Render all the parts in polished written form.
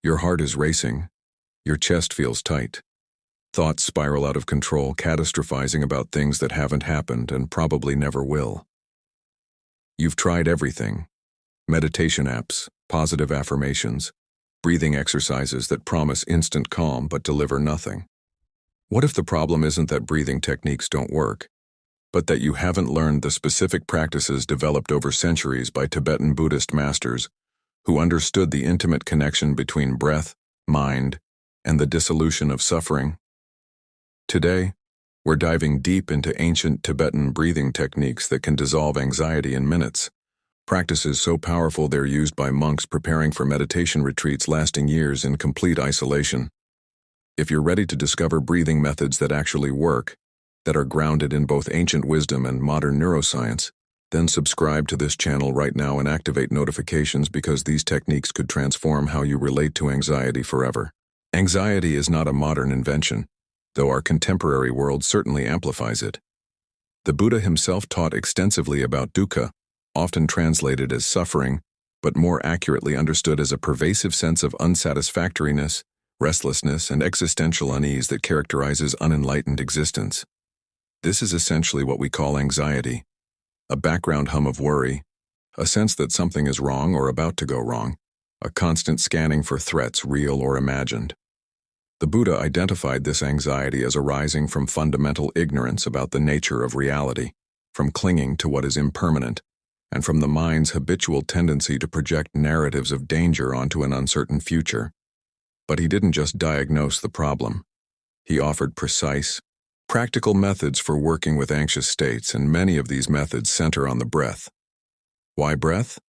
Your heart is racing. Your chest feels tight. Thoughts spiral out of control, catastrophizing about things that haven't happened and probably never will. You've tried everything: meditation apps, positive affirmations, breathing exercises that promise instant calm but deliver nothing. What if the problem isn't that breathing techniques don't work, but that you haven't learned the specific practices developed over centuries by Tibetan Buddhist masters who understood the intimate connection between breath, mind, and the dissolution of suffering? Today, we're diving deep into ancient Tibetan breathing techniques that can dissolve anxiety in minutes, practices so powerful they're used by monks preparing for meditation retreats lasting years in complete isolation. If you're ready to discover breathing methods that actually work, that are grounded in both ancient wisdom and modern neuroscience, then subscribe to this channel right now and activate notifications, because these techniques could transform how you relate to anxiety forever. Anxiety is not a modern invention, though our contemporary world certainly amplifies it. The Buddha himself taught extensively about dukkha, often translated as suffering, but more accurately understood as a pervasive sense of unsatisfactoriness, restlessness, and existential unease that characterizes unenlightened existence. This is essentially what we call anxiety: a background hum of worry, a sense that something is wrong or about to go wrong, a constant scanning for threats, real or imagined. The Buddha identified this anxiety as arising from fundamental ignorance about the nature of reality, from clinging to what is impermanent, and from the mind's habitual tendency to project narratives of danger onto an uncertain future. But he didn't just diagnose the problem. He offered precise, practical methods for working with anxious states, and many of these methods center on the breath. Why breath?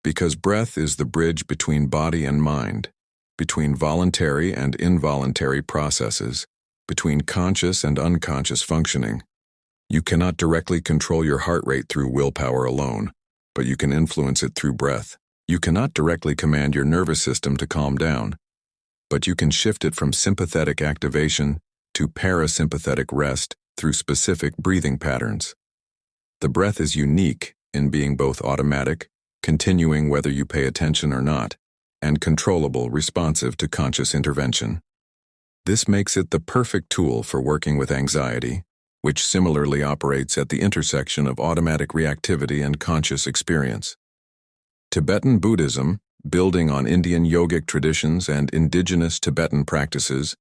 Because breath is the bridge between body and mind, between voluntary and involuntary processes, between conscious and unconscious functioning. You cannot directly control your heart rate through willpower alone, but you can influence it through breath. You cannot directly command your nervous system to calm down, but you can shift it from sympathetic activation to parasympathetic rest through specific breathing patterns. The breath is unique in being both automatic, continuing whether you pay attention or not, and controllable, responsive to conscious intervention. This makes it the perfect tool for working with anxiety, which similarly operates at the intersection of automatic reactivity and conscious experience. Tibetan Buddhism, building on Indian yogic traditions and indigenous Tibetan practices,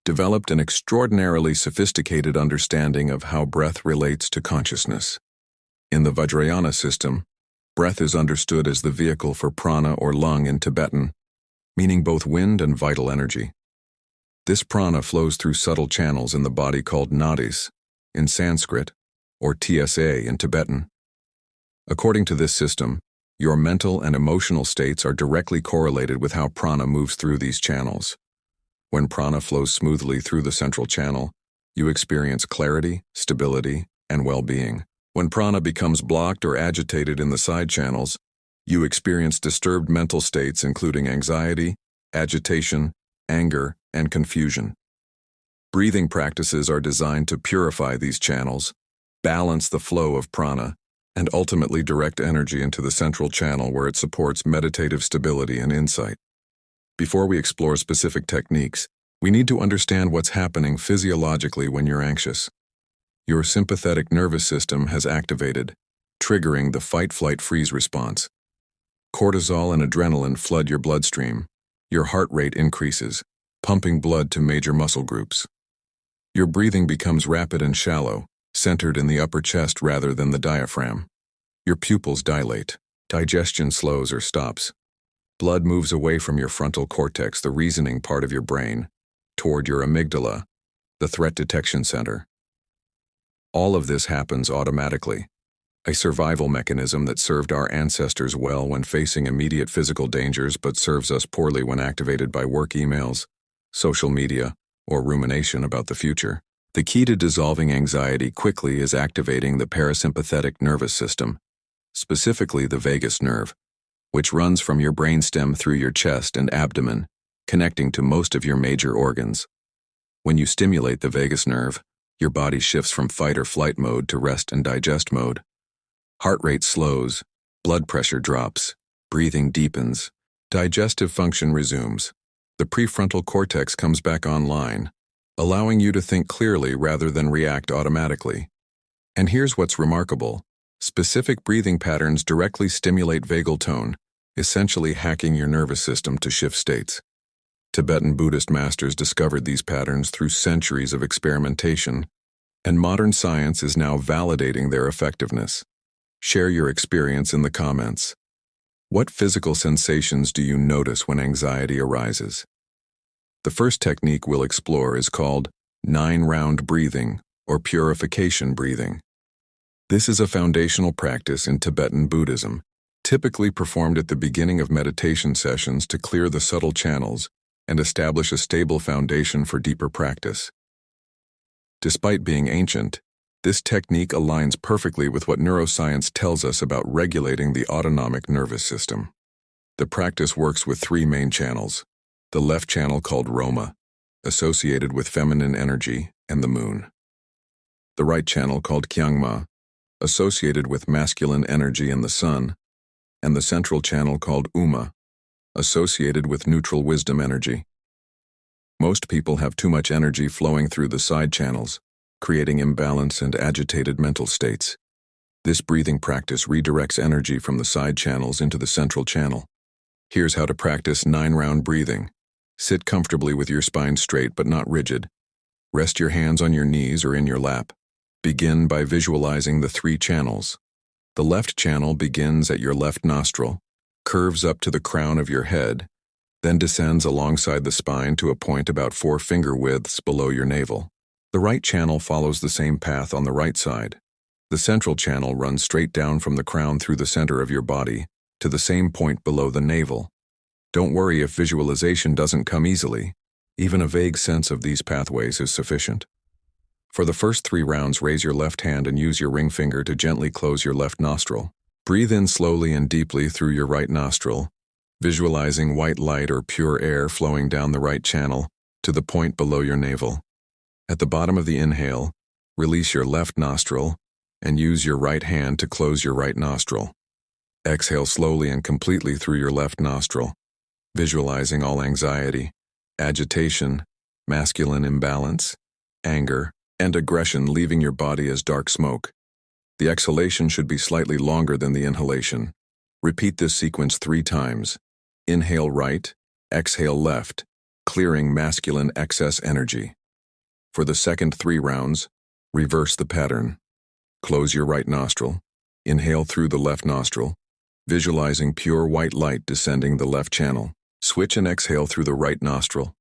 developed an extraordinarily sophisticated understanding of how breath relates to consciousness. In the Vajrayana system, breath is understood as the vehicle for prana or lung in Tibetan, meaning both wind and vital energy. This prana flows through subtle channels in the body called nadis in Sanskrit, or TSA in Tibetan. According to this system, your mental and emotional states are directly correlated with how prana moves through these channels. When prana flows smoothly through the central channel, you experience clarity, stability, and well-being. When prana becomes blocked or agitated in the side channels, you experience disturbed mental states including anxiety, agitation, anger, and confusion. Breathing practices are designed to purify these channels, balance the flow of prana, and ultimately direct energy into the central channel where it supports meditative stability and insight. Before we explore specific techniques, we need to understand what's happening physiologically when you're anxious. Your sympathetic nervous system has activated, triggering the fight-flight-freeze response. Cortisol and adrenaline flood your bloodstream. Your heart rate increases, pumping blood to major muscle groups. Your breathing becomes rapid and shallow, centered in the upper chest rather than the diaphragm. Your pupils dilate. Digestion slows or stops. Blood moves away from your frontal cortex, the reasoning part of your brain, toward your amygdala, the threat detection center. All of this happens automatically, a survival mechanism that served our ancestors well when facing immediate physical dangers but serves us poorly when activated by work emails, social media, or rumination about the future. The key to dissolving anxiety quickly is activating the parasympathetic nervous system, specifically the vagus nerve, which runs from your brainstem through your chest and abdomen, connecting to most of your major organs. When you stimulate the vagus nerve, your body shifts from fight or flight mode to rest and digest mode. Heart rate slows, blood pressure drops, breathing deepens, digestive function resumes. The prefrontal cortex comes back online, allowing you to think clearly rather than react automatically. And here's what's remarkable. Specific breathing patterns directly stimulate vagal tone, essentially hacking your nervous system to shift states. Tibetan Buddhist masters discovered these patterns through centuries of experimentation, and modern science is now validating their effectiveness. Share your experience in the comments. What physical sensations do you notice when anxiety arises? The first technique we'll explore is called 9-round breathing or purification breathing. This is a foundational practice in Tibetan Buddhism, typically performed at the beginning of meditation sessions to clear the subtle channels and establish a stable foundation for deeper practice. Despite being ancient, this technique aligns perfectly with what neuroscience tells us about regulating the autonomic nervous system. The practice works with 3 main channels: the left channel called Roma, associated with feminine energy and the moon; the right channel called Kyangma, associated with masculine energy and the sun; and the central channel called Uma, associated with neutral wisdom energy. Most people have too much energy flowing through the side channels, creating imbalance and agitated mental states. This breathing practice redirects energy from the side channels into the central channel. Here's how to practice 9-round breathing. Sit comfortably with your spine straight but not rigid. Rest your hands on your knees or in your lap. Begin by visualizing the 3 channels. The left channel begins at your left nostril, curves up to the crown of your head, then descends alongside the spine to a point about 4 finger widths below your navel. The right channel follows the same path on the right side. The central channel runs straight down from the crown through the center of your body to the same point below the navel. Don't worry if visualization doesn't come easily. Even a vague sense of these pathways is sufficient. For the first 3 rounds, raise your left hand and use your ring finger to gently close your left nostril. Breathe in slowly and deeply through your right nostril, visualizing white light or pure air flowing down the right channel to the point below your navel. At the bottom of the inhale, release your left nostril and use your right hand to close your right nostril. Exhale slowly and completely through your left nostril, visualizing all anxiety, agitation, masculine imbalance, anger, and aggression leaving your body as dark smoke. The exhalation should be slightly longer than the inhalation. Repeat this sequence 3 times. Inhale right, exhale left, clearing masculine excess energy. For the second 3 rounds, reverse the pattern. Close your right nostril, inhale through the left nostril, visualizing pure white light descending the left channel. Switch and exhale through the right nostril,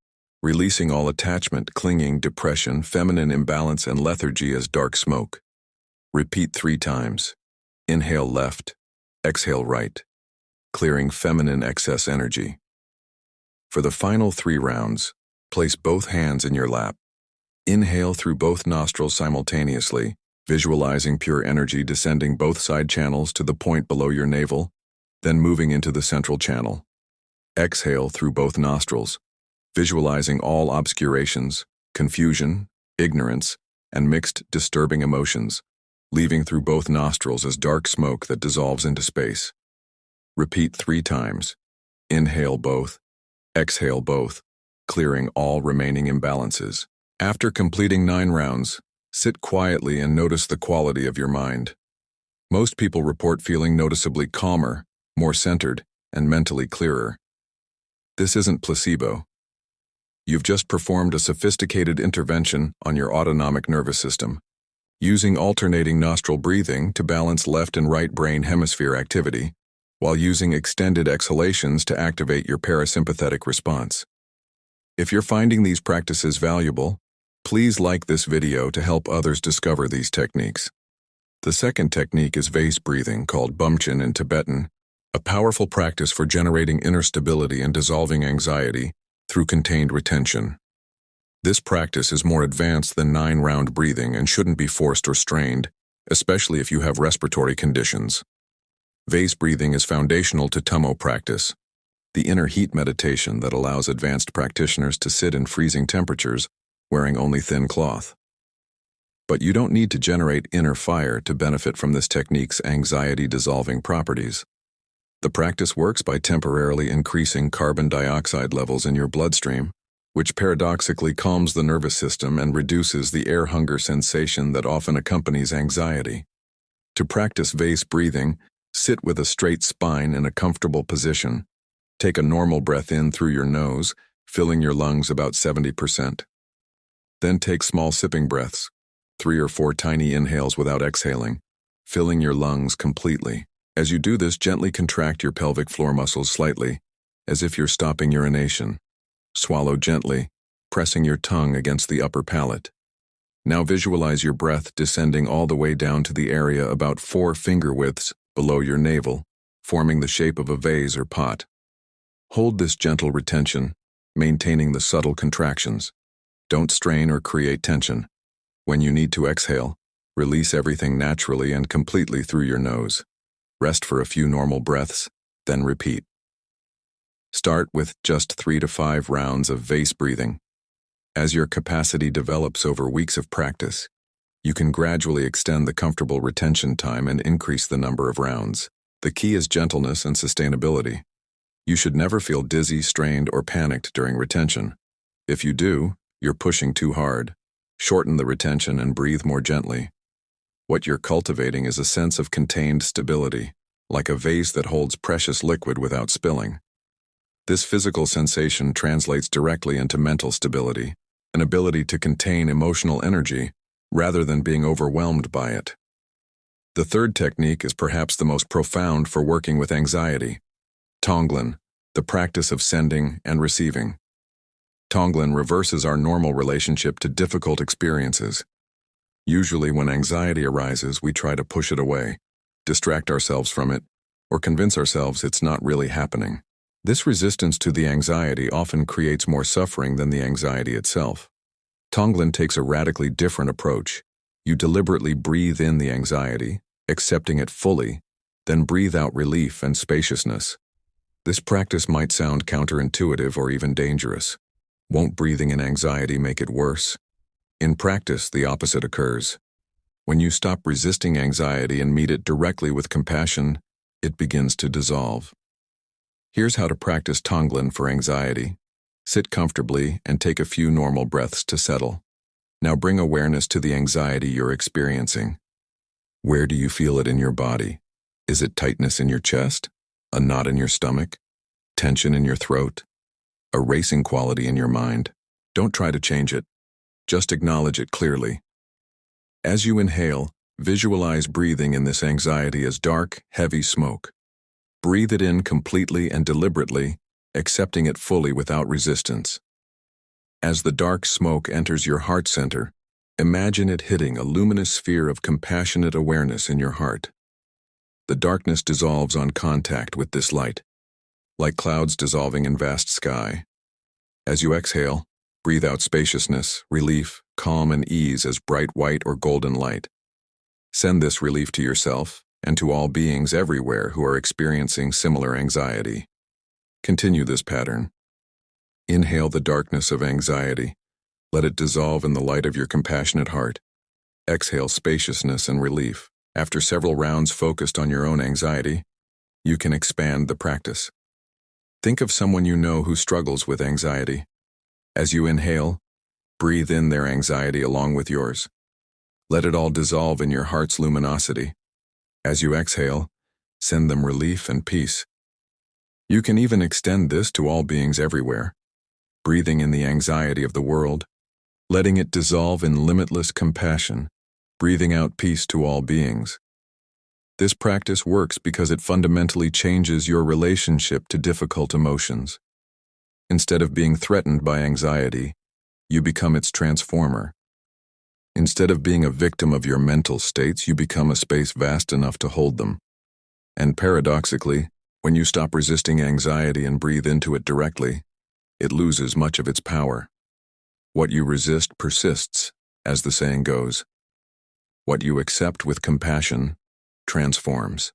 releasing all attachment, clinging, depression, feminine imbalance, and lethargy as dark smoke. Repeat 3 times. Inhale left, exhale right, clearing feminine excess energy. For the final 3 rounds, place both hands in your lap. Inhale through both nostrils simultaneously, visualizing pure energy descending both side channels to the point below your navel, then moving into the central channel. Exhale through both nostrils, visualizing all obscurations, confusion, ignorance, and mixed, disturbing emotions, leaving through both nostrils as dark smoke that dissolves into space. Repeat 3 times. Inhale both, exhale both, clearing all remaining imbalances. After completing 9 rounds, sit quietly and notice the quality of your mind. Most people report feeling noticeably calmer, more centered, and mentally clearer. This isn't placebo. You've just performed a sophisticated intervention on your autonomic nervous system, using alternating nostril breathing to balance left and right brain hemisphere activity, while using extended exhalations to activate your parasympathetic response. If you're finding these practices valuable, please like this video to help others discover these techniques. The second technique is vase breathing, called bumchin in Tibetan, a powerful practice for generating inner stability and dissolving anxiety through contained retention. This practice is more advanced than 9-round breathing and shouldn't be forced or strained, especially if you have respiratory conditions. Vase breathing is foundational to Tummo practice, the inner heat meditation that allows advanced practitioners to sit in freezing temperatures wearing only thin cloth. But you don't need to generate inner fire to benefit from this technique's anxiety-dissolving properties. The practice works by temporarily increasing carbon dioxide levels in your bloodstream, which paradoxically calms the nervous system and reduces the air hunger sensation that often accompanies anxiety. To practice Vase breathing, sit with a straight spine in a comfortable position. Take a normal breath in through your nose, filling your lungs about 70%. Then take small sipping breaths, 3 or 4 tiny inhales without exhaling, filling your lungs completely. As you do this, gently contract your pelvic floor muscles slightly, as if you're stopping urination. Swallow gently, pressing your tongue against the upper palate. Now visualize your breath descending all the way down to the area about 4 finger widths below your navel, forming the shape of a vase or pot. Hold this gentle retention, maintaining the subtle contractions. Don't strain or create tension. When you need to exhale, release everything naturally and completely through your nose. Rest for a few normal breaths, then repeat. Start with just 3 to 5 rounds of Vase breathing. As your capacity develops over weeks of practice, you can gradually extend the comfortable retention time and increase the number of rounds. The key is gentleness and sustainability. You should never feel dizzy, strained, or panicked during retention. If you do, you're pushing too hard. Shorten the retention and breathe more gently. What you're cultivating is a sense of contained stability, like a vase that holds precious liquid without spilling. This physical sensation translates directly into mental stability, an ability to contain emotional energy rather than being overwhelmed by it. The third technique is perhaps the most profound for working with anxiety. Tonglen, the practice of sending and receiving. Tonglen reverses our normal relationship to difficult experiences. Usually when anxiety arises, we try to push it away, distract ourselves from it, or convince ourselves it's not really happening. This resistance to the anxiety often creates more suffering than the anxiety itself. Tonglen takes a radically different approach. You deliberately breathe in the anxiety, accepting it fully, then breathe out relief and spaciousness. This practice might sound counterintuitive or even dangerous. Won't breathing in anxiety make it worse? In practice, the opposite occurs. When you stop resisting anxiety and meet it directly with compassion, it begins to dissolve. Here's how to practice Tonglen for anxiety. Sit comfortably and take a few normal breaths to settle. Now bring awareness to the anxiety you're experiencing. Where do you feel it in your body? Is it tightness in your chest? A knot in your stomach? Tension in your throat? A racing quality in your mind? Don't try to change it. Just acknowledge it clearly. As you inhale, visualize breathing in this anxiety as dark, heavy smoke. Breathe it in completely and deliberately, accepting it fully without resistance. As the dark smoke enters your heart center, imagine it hitting a luminous sphere of compassionate awareness in your heart. The darkness dissolves on contact with this light, like clouds dissolving in vast sky. As you exhale, breathe out spaciousness, relief, calm, and ease as bright white or golden light. Send this relief to yourself and to all beings everywhere who are experiencing similar anxiety. Continue this pattern. Inhale the darkness of anxiety. Let it dissolve in the light of your compassionate heart. Exhale spaciousness and relief. After several rounds focused on your own anxiety, you can expand the practice. Think of someone you know who struggles with anxiety. As you inhale, breathe in their anxiety along with yours. Let it all dissolve in your heart's luminosity. As you exhale, send them relief and peace. You can even extend this to all beings everywhere, breathing in the anxiety of the world, letting it dissolve in limitless compassion, breathing out peace to all beings. This practice works because it fundamentally changes your relationship to difficult emotions. Instead of being threatened by anxiety, you become its transformer. Instead of being a victim of your mental states, you become a space vast enough to hold them. And paradoxically, when you stop resisting anxiety and breathe into it directly, it loses much of its power. What you resist persists, as the saying goes. What you accept with compassion transforms.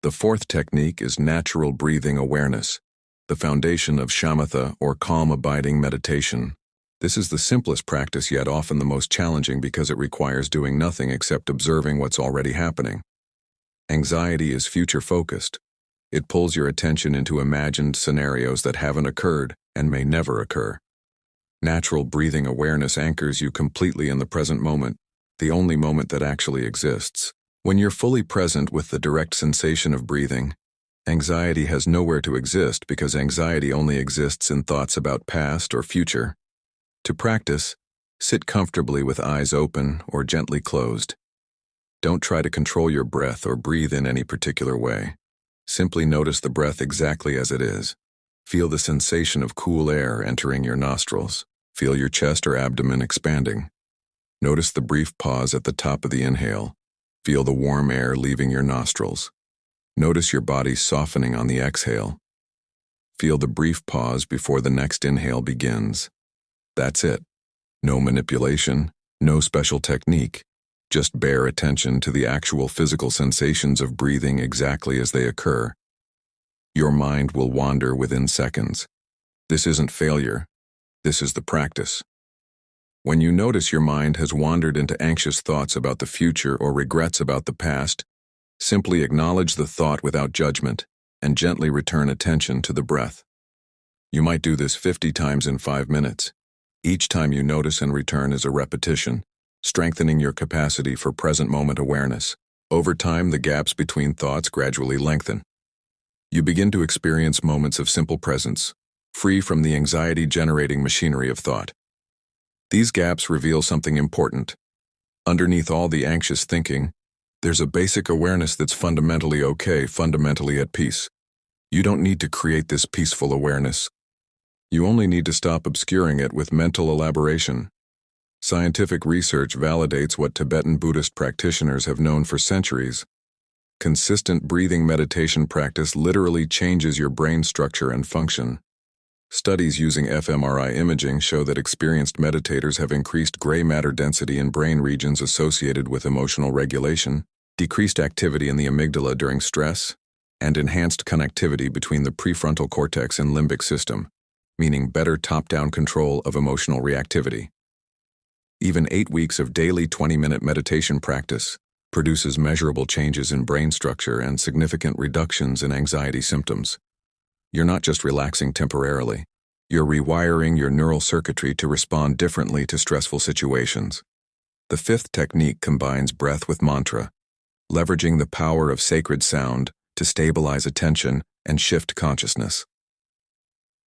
The fourth technique is natural breathing awareness, the foundation of shamatha or calm abiding meditation. This is the simplest practice yet often the most challenging because it requires doing nothing except observing what's already happening. Anxiety is future-focused. It pulls your attention into imagined scenarios that haven't occurred and may never occur. Natural breathing awareness anchors you completely in the present moment, the only moment that actually exists. When you're fully present with the direct sensation of breathing, anxiety has nowhere to exist because anxiety only exists in thoughts about past or future. To practice, sit comfortably with eyes open or gently closed. Don't try to control your breath or breathe in any particular way. Simply notice the breath exactly as it is. Feel the sensation of cool air entering your nostrils. Feel your chest or abdomen expanding. Notice the brief pause at the top of the inhale. Feel the warm air leaving your nostrils. Notice your body softening on the exhale. Feel the brief pause before the next inhale begins. That's it. No manipulation, no special technique. Just bare attention to the actual physical sensations of breathing exactly as they occur. Your mind will wander within seconds. This isn't failure. This is the practice. When you notice your mind has wandered into anxious thoughts about the future or regrets about the past, simply acknowledge the thought without judgment and gently return attention to the breath. You might do this 50 times in 5 minutes. Each time you notice and return is a repetition, strengthening your capacity for present moment awareness. Over time, the gaps between thoughts gradually lengthen. You begin to experience moments of simple presence, free from the anxiety-generating machinery of thought. These gaps reveal something important. Underneath all the anxious thinking, there's a basic awareness that's fundamentally okay, fundamentally at peace. You don't need to create this peaceful awareness. You only need to stop obscuring it with mental elaboration. Scientific research validates what Tibetan Buddhist practitioners have known for centuries. Consistent breathing meditation practice literally changes your brain structure and function. Studies using fMRI imaging show that experienced meditators have increased gray matter density in brain regions associated with emotional regulation, decreased activity in the amygdala during stress, and enhanced connectivity between the prefrontal cortex and limbic system, meaning better top-down control of emotional reactivity. Even 8 weeks of daily 20-minute meditation practice produces measurable changes in brain structure and significant reductions in anxiety symptoms. You're not just relaxing temporarily. You're rewiring your neural circuitry to respond differently to stressful situations. The fifth technique combines breath with mantra, leveraging the power of sacred sound to stabilize attention and shift consciousness.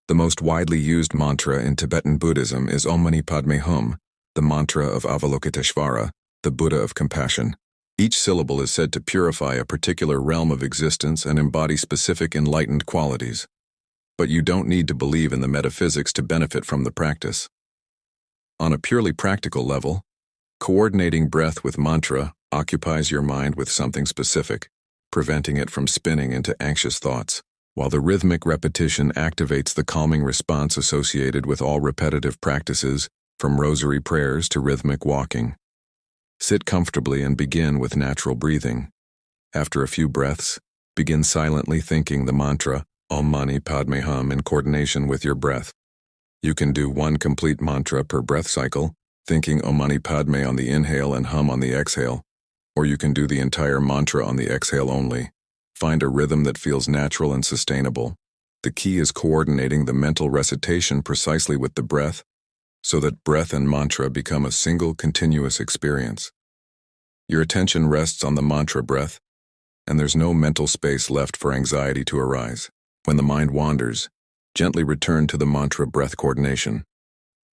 The most widely used mantra in Tibetan Buddhism is Om Mani Padme Hum, the mantra of Avalokiteshvara, the Buddha of compassion. Each syllable is said to purify a particular realm of existence and embody specific enlightened qualities. But you don't need to believe in the metaphysics to benefit from the practice. On a purely practical level, coordinating breath with mantra occupies your mind with something specific, preventing it from spinning into anxious thoughts, while the rhythmic repetition activates the calming response associated with all repetitive practices, from rosary prayers to rhythmic walking. Sit comfortably and begin with natural breathing. After a few breaths, begin silently thinking the mantra Om Mani Padme Hum in coordination with your breath. You can do one complete mantra per breath cycle, thinking Om Mani Padme on the inhale and hum on the exhale, or you can do the entire mantra on the exhale only. Find a rhythm that feels natural and sustainable. The key is coordinating the mental recitation precisely with the breath, so that breath and mantra become a single continuous experience. Your attention rests on the mantra breath, and there's no mental space left for anxiety to arise. When the mind wanders, gently return to the mantra breath coordination.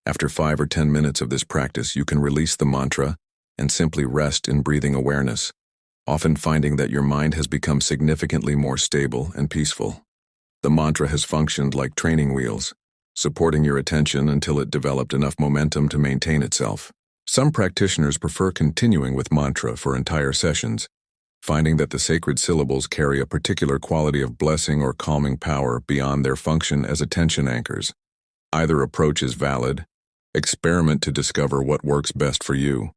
After 5 or 10 minutes of this practice, you can release the mantra and simply rest in breathing awareness, often finding that your mind has become significantly more stable and peaceful. The mantra has functioned like training wheels, supporting your attention until it developed enough momentum to maintain itself. Some practitioners prefer continuing with mantra for entire sessions, finding that the sacred syllables carry a particular quality of blessing or calming power beyond their function as attention anchors. Either approach is valid. Experiment to discover what works best for you.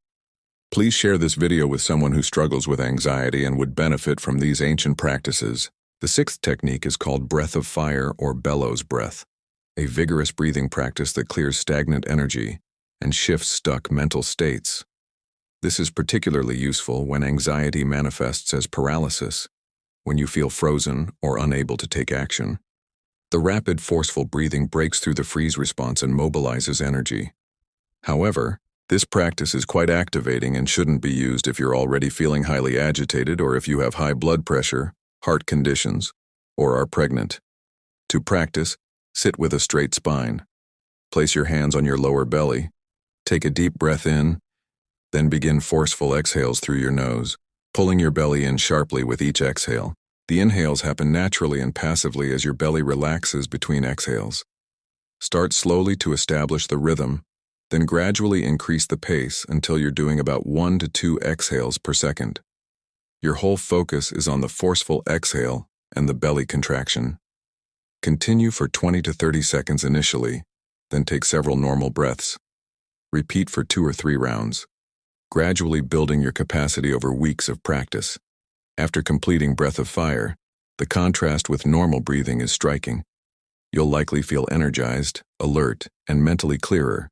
Please share this video with someone who struggles with anxiety and would benefit from these ancient practices. The sixth technique is called breath of fire or bellows breath, a vigorous breathing practice that clears stagnant energy and shifts stuck mental states. This is particularly useful when anxiety manifests as paralysis, when you feel frozen or unable to take action. The rapid, forceful breathing breaks through the freeze response and mobilizes energy. However, this practice is quite activating and shouldn't be used if you're already feeling highly agitated or if you have high blood pressure, heart conditions, or are pregnant. To practice, sit with a straight spine. Place your hands on your lower belly. Take a deep breath in, then begin forceful exhales through your nose, pulling your belly in sharply with each exhale. The inhales happen naturally and passively as your belly relaxes between exhales. Start slowly to establish the rhythm, then gradually increase the pace until you're doing about 1 to 2 exhales per second. Your whole focus is on the forceful exhale and the belly contraction. Continue for 20 to 30 seconds initially, then take several normal breaths. Repeat for 2 or 3 rounds, gradually building your capacity over weeks of practice. After completing Breath of Fire, the contrast with normal breathing is striking. You'll likely feel energized, alert, and mentally clearer.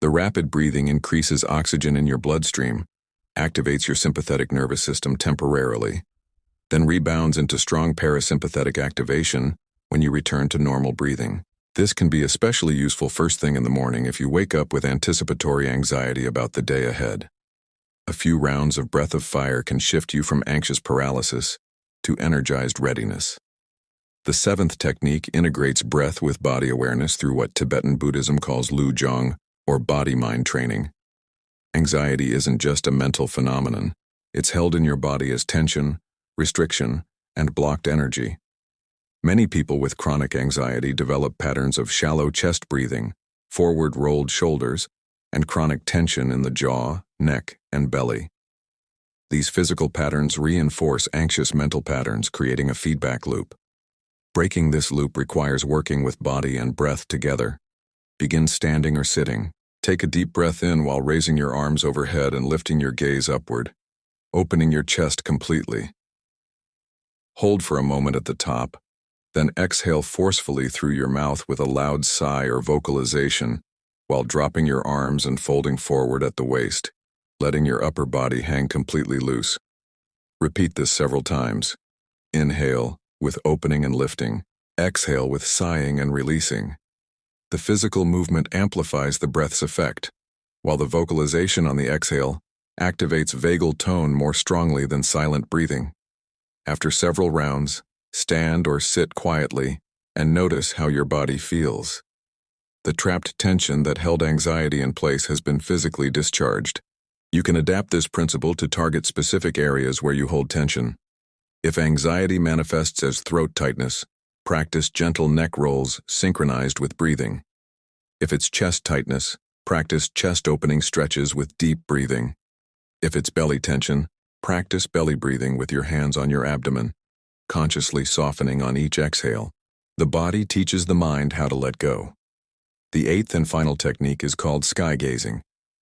The rapid breathing increases oxygen in your bloodstream, activates your sympathetic nervous system temporarily, then rebounds into strong parasympathetic activation when you return to normal breathing. This can be especially useful first thing in the morning if you wake up with anticipatory anxiety about the day ahead. A few rounds of Breath of Fire can shift you from anxious paralysis to energized readiness. The 7th technique integrates breath with body awareness through what Tibetan Buddhism calls Lujong, or body-mind training. Anxiety isn't just a mental phenomenon. It's held in your body as tension, restriction, and blocked energy. Many people with chronic anxiety develop patterns of shallow chest breathing, forward rolled shoulders, and chronic tension in the jaw, neck, and belly. These physical patterns reinforce anxious mental patterns, creating a feedback loop. Breaking this loop requires working with body and breath together. Begin standing or sitting. Take a deep breath in while raising your arms overhead and lifting your gaze upward, opening your chest completely. Hold for a moment at the top, then exhale forcefully through your mouth with a loud sigh or vocalization, while dropping your arms and folding forward at the waist, letting your upper body hang completely loose. Repeat this several times. Inhale with opening and lifting. Exhale with sighing and releasing. The physical movement amplifies the breath's effect, while the vocalization on the exhale activates vagal tone more strongly than silent breathing. After several rounds, stand or sit quietly and notice how your body feels. The trapped tension that held anxiety in place has been physically discharged. You can adapt this principle to target specific areas where you hold tension. If anxiety manifests as throat tightness, practice gentle neck rolls synchronized with breathing. If it's chest tightness, practice chest opening stretches with deep breathing. If it's belly tension, practice belly breathing with your hands on your abdomen, consciously softening on each exhale. The body teaches the mind how to let go. The 8th and final technique is called sky gazing,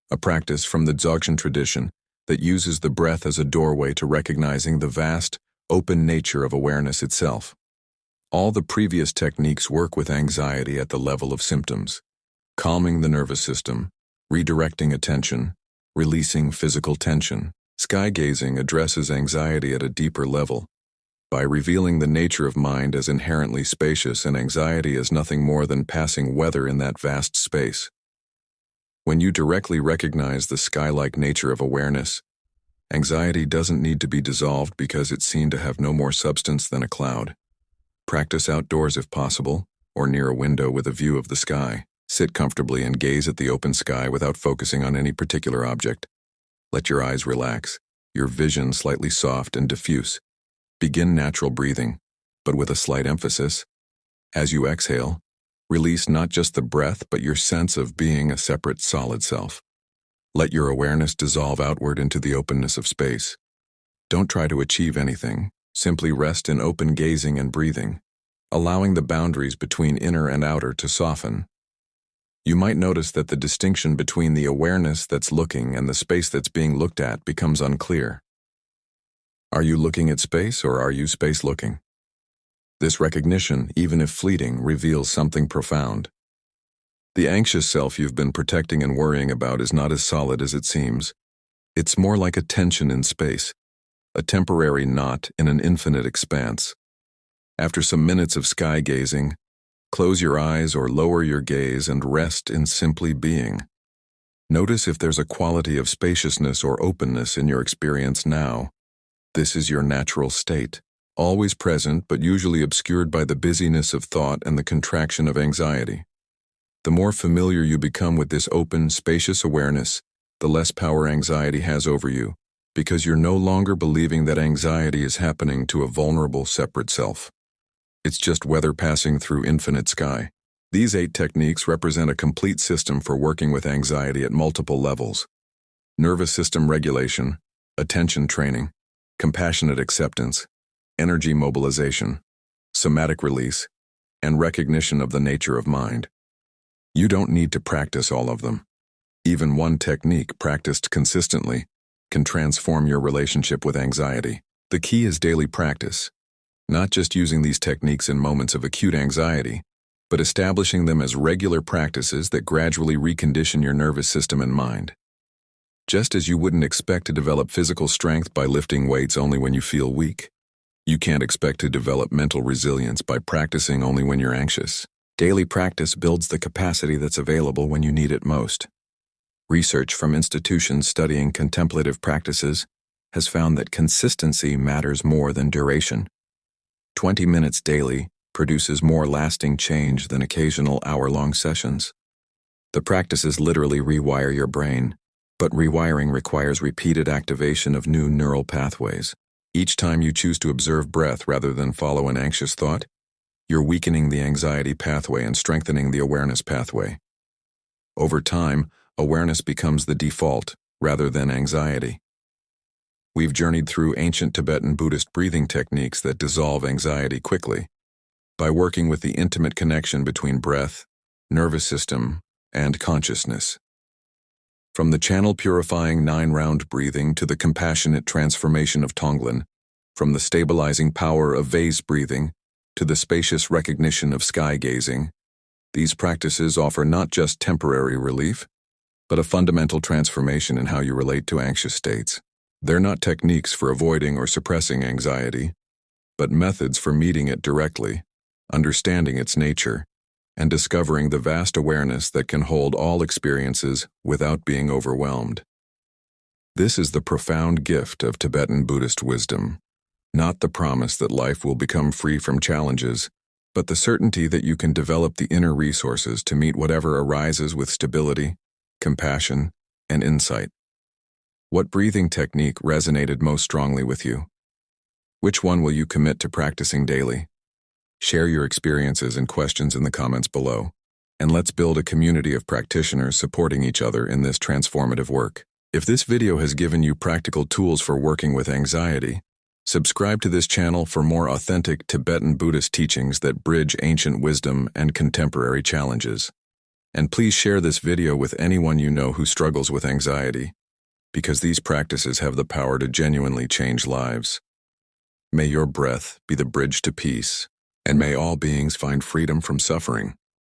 a practice from the Dzogchen tradition that uses the breath as a doorway to recognizing the vast, open nature of awareness itself. All the previous techniques work with anxiety at the level of symptoms, calming the nervous system, redirecting attention, releasing physical tension. Sky gazing addresses anxiety at a deeper level, by revealing the nature of mind as inherently spacious and anxiety as nothing more than passing weather in that vast space. When you directly recognize the sky-like nature of awareness, anxiety doesn't need to be dissolved because it's seen to have no more substance than a cloud. Practice outdoors if possible, or near a window with a view of the sky. Sit comfortably and gaze at the open sky without focusing on any particular object. Let your eyes relax, your vision slightly soft and diffuse. Begin natural breathing, but with a slight emphasis. As you exhale, release not just the breath but your sense of being a separate solid self. Let your awareness dissolve outward into the openness of space. Don't try to achieve anything. Simply rest in open gazing and breathing, allowing the boundaries between inner and outer to soften. You might notice that the distinction between the awareness that's looking and the space that's being looked at becomes unclear. Are you looking at space or are you space looking? This recognition, even if fleeting, reveals something profound. The anxious self you've been protecting and worrying about is not as solid as it seems. It's more like a tension in space, a temporary knot in an infinite expanse. After some minutes of sky gazing, close your eyes or lower your gaze and rest in simply being. Notice if there's a quality of spaciousness or openness in your experience now. This is your natural state, always present but usually obscured by the busyness of thought and the contraction of anxiety. The more familiar you become with this open, spacious awareness, the less power anxiety has over you, because you're no longer believing that anxiety is happening to a vulnerable, separate self. It's just weather passing through infinite sky. These 8 techniques represent a complete system for working with anxiety at multiple levels: nervous system regulation, attention training, compassionate acceptance, energy mobilization, somatic release, and recognition of the nature of mind. You don't need to practice all of them. Even one technique practiced consistently can transform your relationship with anxiety. The key is daily practice, not just using these techniques in moments of acute anxiety, but establishing them as regular practices that gradually recondition your nervous system and mind. Just as you wouldn't expect to develop physical strength by lifting weights only when you feel weak, you can't expect to develop mental resilience by practicing only when you're anxious. Daily practice builds the capacity that's available when you need it most. Research from institutions studying contemplative practices has found that consistency matters more than duration. 20 minutes daily produces more lasting change than occasional hour-long sessions. The practices literally rewire your brain, but rewiring requires repeated activation of new neural pathways. Each time you choose to observe breath rather than follow an anxious thought, you're weakening the anxiety pathway and strengthening the awareness pathway. Over time, awareness becomes the default rather than anxiety. We've journeyed through ancient Tibetan Buddhist breathing techniques that dissolve anxiety quickly by working with the intimate connection between breath, nervous system, and consciousness. From the channel-purifying 9-round breathing to the compassionate transformation of Tonglen, from the stabilizing power of Vase breathing to the spacious recognition of sky gazing, these practices offer not just temporary relief, but a fundamental transformation in how you relate to anxious states. They're not techniques for avoiding or suppressing anxiety, but methods for meeting it directly, understanding its nature, and discovering the vast awareness that can hold all experiences without being overwhelmed. This is the profound gift of Tibetan Buddhist wisdom, not the promise that life will become free from challenges, but the certainty that you can develop the inner resources to meet whatever arises with stability, compassion, and insight. What breathing technique resonated most strongly with you? Which one will you commit to practicing daily? Share your experiences and questions in the comments below, and let's build a community of practitioners supporting each other in this transformative work. If this video has given you practical tools for working with anxiety, subscribe to this channel for more authentic Tibetan Buddhist teachings that bridge ancient wisdom and contemporary challenges. And please share this video with anyone you know who struggles with anxiety, because these practices have the power to genuinely change lives. May your breath be the bridge to peace, and may all beings find freedom from suffering.